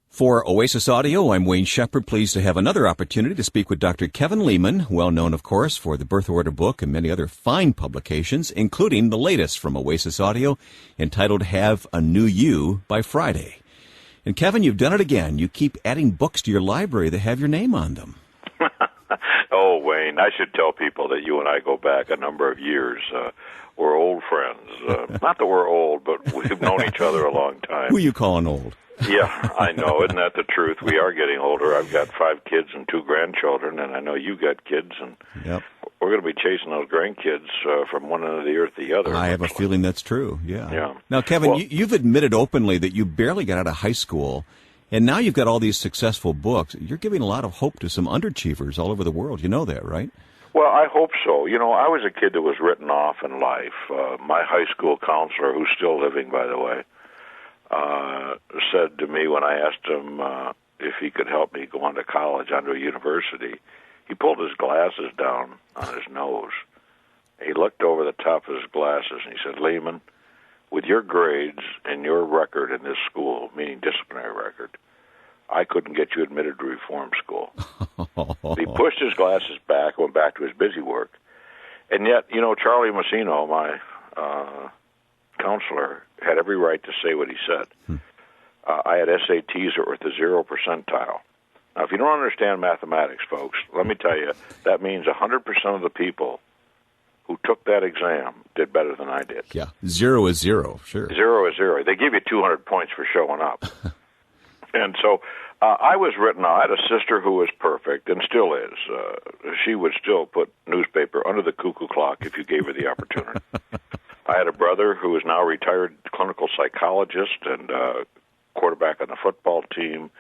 For Oasis Audio, I'm Wayne Shepherd, pleased to have another opportunity to speak with Dr. Kevin Leman, well known, of course, for the Birth Order book and many other fine publications, including the latest from Oasis Audio, entitled Have a New You by Friday. And Kevin, you've done it again. You keep adding books to your library that have your name on them. Oh, Wayne, I should tell people that you and I go back a number of years. We're old friends. Not that we're old, but we've known each other a long time. Who are you calling old? Yeah, I know. Isn't that the truth? We are getting older. I've got 5 kids and 2 grandchildren, and I know you got kids, and Yep. we're going to be chasing those grandkids from one end of the earth to the other. I have a feeling that's true, yeah. Now, Kevin, Well, you've admitted openly that you barely got out of high school, and now you've got all these successful books. You're giving a lot of hope to some underachievers all over the world. You know that, right? Well, I hope so. You know, I was a kid that was written off in life. My high school counselor, who's still living, by the way, said to me when I asked him if he could help me go on to college, onto a university, he pulled his glasses down on his nose. He looked over the top of his glasses and he said, "Leman, with your grades and your record in this school, meaning disciplinary record, I couldn't get you admitted to reform school." He pushed his glasses back, went back to his busy work. And yet, you know, Charlie Massino, my counselor, had every right to say what he said. I had SATs that were at the 0 percentile. Now, if you don't understand mathematics, folks, let me tell you, that means 100% of the people who took that exam did better than I did. Yeah, 0 is 0, sure. 0 is 0. They give you 200 points for showing up. And so I was written out. I had a sister who was perfect and still is. She would still put newspaper under the cuckoo clock if you gave her the opportunity. I had a brother who is now retired clinical psychologist and quarterback on the football team,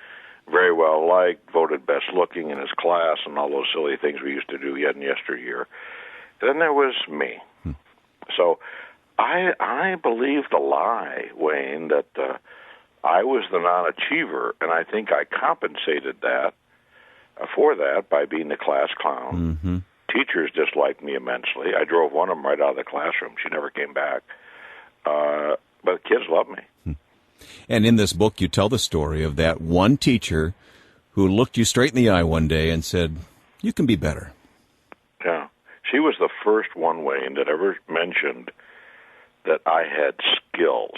very well liked, voted best looking in his class, and all those silly things we used to do yet and yesteryear. Then there was me. So I believed the lie, Wayne, that I was the non-achiever, and I think I compensated that for that by being the class clown. Mm-hmm. Teachers disliked me immensely. I drove one of them right out of the classroom. She never came back. But kids loved me. And in this book, you tell the story of that one teacher who looked you straight in the eye one day and said, "You can be better." Yeah. She was the first one, Wayne, that ever mentioned that I had skills.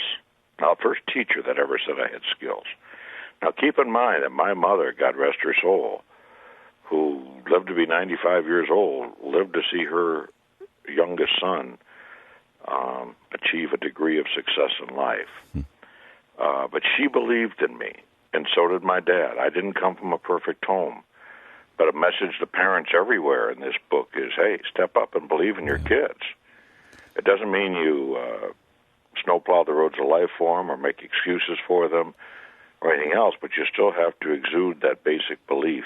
Now, first teacher that ever said I had skills. Now, keep in mind that my mother, God rest her soul, who lived to be 95 years old, lived to see her youngest son achieve a degree of success in life. But she believed in me, and so did my dad. I didn't come from a perfect home. But a message to parents everywhere in this book is, hey, step up and believe in your kids. It doesn't mean you snowplow the roads of life for them or make excuses for them or anything else, but you still have to exude that basic belief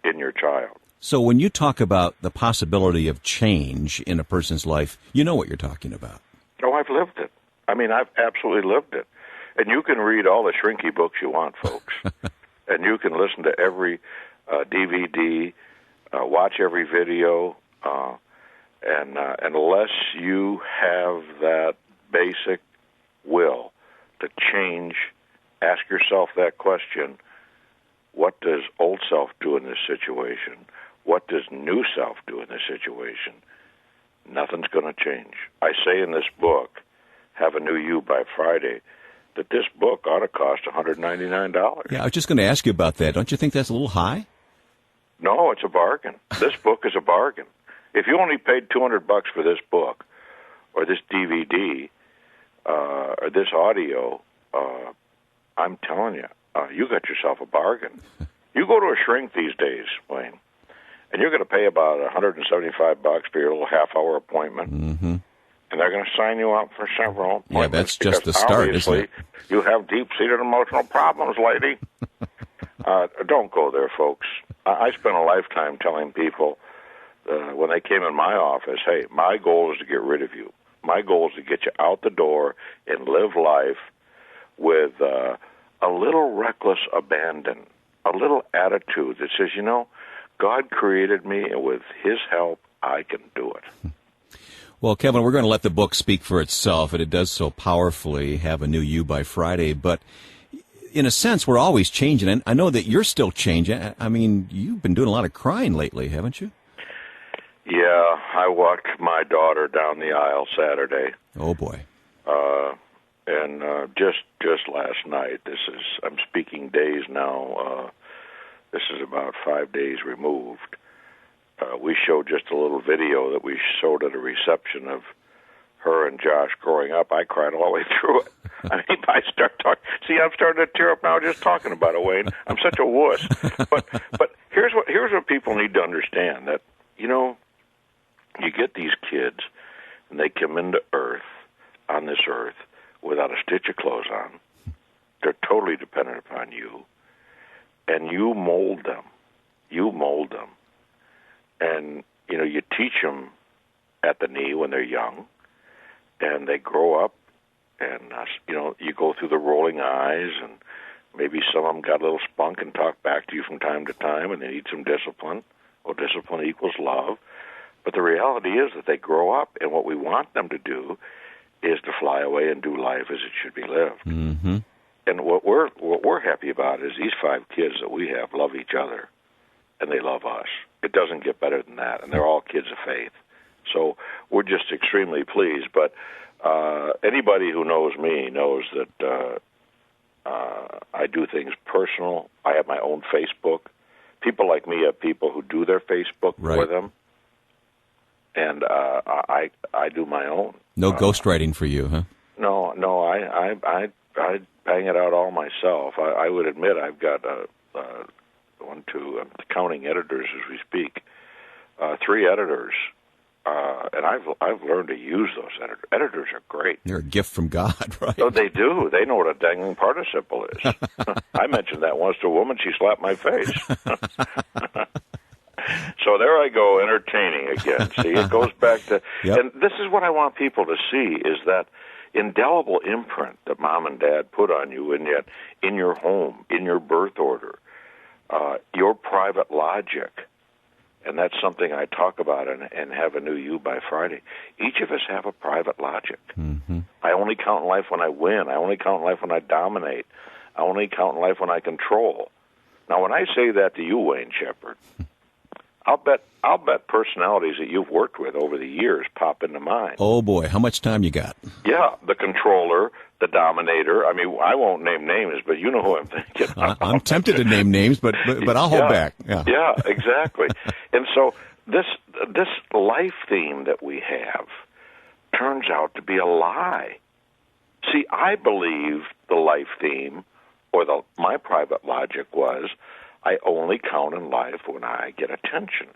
in your child. So when you talk about the possibility of change in a person's life, you know what you're talking about. Oh, I've lived it. I mean, I've absolutely lived it. And you can read all the Shrinky books you want, folks. And you can listen to every DVD, watch every video, and unless you have that basic will to change, ask yourself that question, what does old self do in this situation? What does new self do in this situation? Nothing's going to change. I say in this book, Have a New You by Friday, that this book ought to cost $199. Yeah, I was just going to ask you about that. Don't you think that's a little high? No, it's a bargain. This book is a bargain. If you only paid $200 for this book, or this DVD, or this audio, I'm telling you, you got yourself a bargain. You go to a shrink these days, Wayne, and you're going to pay about $175 for your little half-hour appointment. Mm-hmm. And they're going to sign you up for several appointments. Yeah, that's just the start, isn't it? You have deep-seated emotional problems, lady. Don't go there, folks. I spent a lifetime telling people when they came in my office, hey, my goal is to get rid of you. My goal is to get you out the door and live life with a little reckless abandon, a little attitude that says, you know, God created me, and with His help, I can do it. Well, Kevin, we're going to let the book speak for itself, and it does so powerfully, Have a New You by Friday. But in a sense, we're always changing, and I know that you're still changing. I mean, you've been doing a lot of crying lately, haven't you? Yeah, I walked my daughter down the aisle Saturday. Oh, boy. And just last night, I'm speaking days now, this is about 5 days removed. We showed just a little video that we showed at a reception of her and Josh growing up. I cried all the way through it. I mean, I start talking. See, I'm starting to tear up now just talking about it, Wayne. I'm such a wuss. But here's what people need to understand, that, you know, you get these kids, and they come into on this earth, without a stitch of clothes on. They're totally dependent upon you. And you mold them. You mold them. And, you know, you teach them at the knee when they're young, and they grow up, and, you know, you go through the rolling eyes, and maybe some of them got a little spunk and talk back to you from time to time, and they need some discipline. Well, discipline equals love. But the reality is that they grow up, and what we want them to do is to fly away and do life as it should be lived. Mm-hmm. And what we're happy about is these 5 kids that we have love each other, and they love us. It doesn't get better than that, and they're all kids of faith. So we're just extremely pleased. But anybody who knows me knows that I do things personal. I have my own Facebook. People like me have people who do their Facebook for them. And I do my own. No ghostwriting for you, huh? No, I bang it out all myself. I would admit I've got I'm counting editors as we speak, 3 editors, and I've learned to use those editors. Editors are great. They're a gift from God, right? Oh, they do. They know what a dangling participle is. I mentioned that once to a woman. She slapped my face. So there I go, entertaining again. See, it goes back to, and this is what I want people to see, is that indelible imprint that mom and dad put on you, and yet in your home, in your birth order, your private logic, and that's something I talk about and have a new you by Friday. Each of us have a private logic. Mm-hmm. I only count in life when I win. I only count in life when I dominate. I only count in life when I control. Now, when I say that to you, Wayne Shepherd, I'll bet personalities that you've worked with over the years pop into mind. Oh, boy. How much time you got? Yeah, the controller, the dominator. I mean, I won't name names, but you know who I'm thinking. I'm tempted to name names, but I'll hold back. Yeah, exactly. And so this life theme that we have turns out to be a lie. See, I believe the life theme, or my private logic was, I only count in life when I get attention.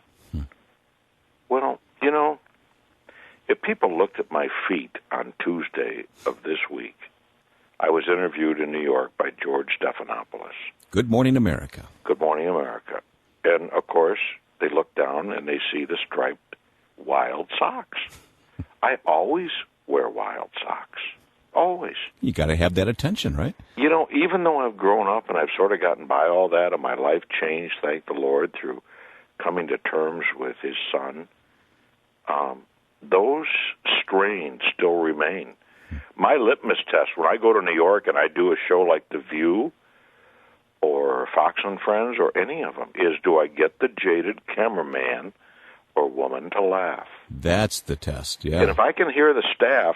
Well, you know, if people looked at my feet on Tuesday of this week, I was interviewed in New York by George Stephanopoulos. Good Morning America. Good Morning America. And, of course, they look down and they see the striped wild socks. I always wear wild socks. Always. You got to have that attention, right? You know, even though I've grown up and I've sort of gotten by all that, and my life changed, thank the Lord, through coming to terms with His Son, those strains still remain. My litmus test, when I go to New York and I do a show like The View or Fox and Friends or any of them, is do I get the jaded cameraman or woman to laugh? That's the test, yeah. And if I can hear the staff,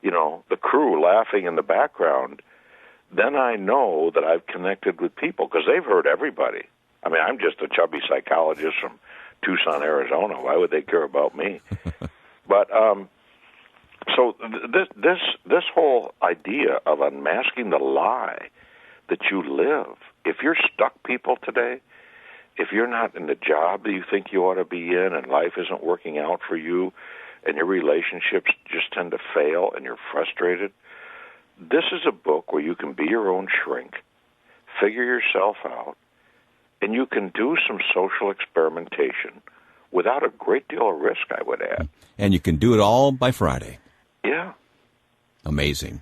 you know, the crew laughing in the background, then I know that I've connected with people, because they've heard everybody. I mean, I'm just a chubby psychologist from Tucson, Arizona. Why would they care about me? But so this whole idea of unmasking the lie that you live, if you're stuck, people, today, if you're not in the job that you think you ought to be in, and life isn't working out for you, and your relationships just tend to fail, and you're frustrated, this is a book where you can be your own shrink, figure yourself out, and you can do some social experimentation without a great deal of risk, I would add. And you can do it all by Friday. Yeah. Amazing.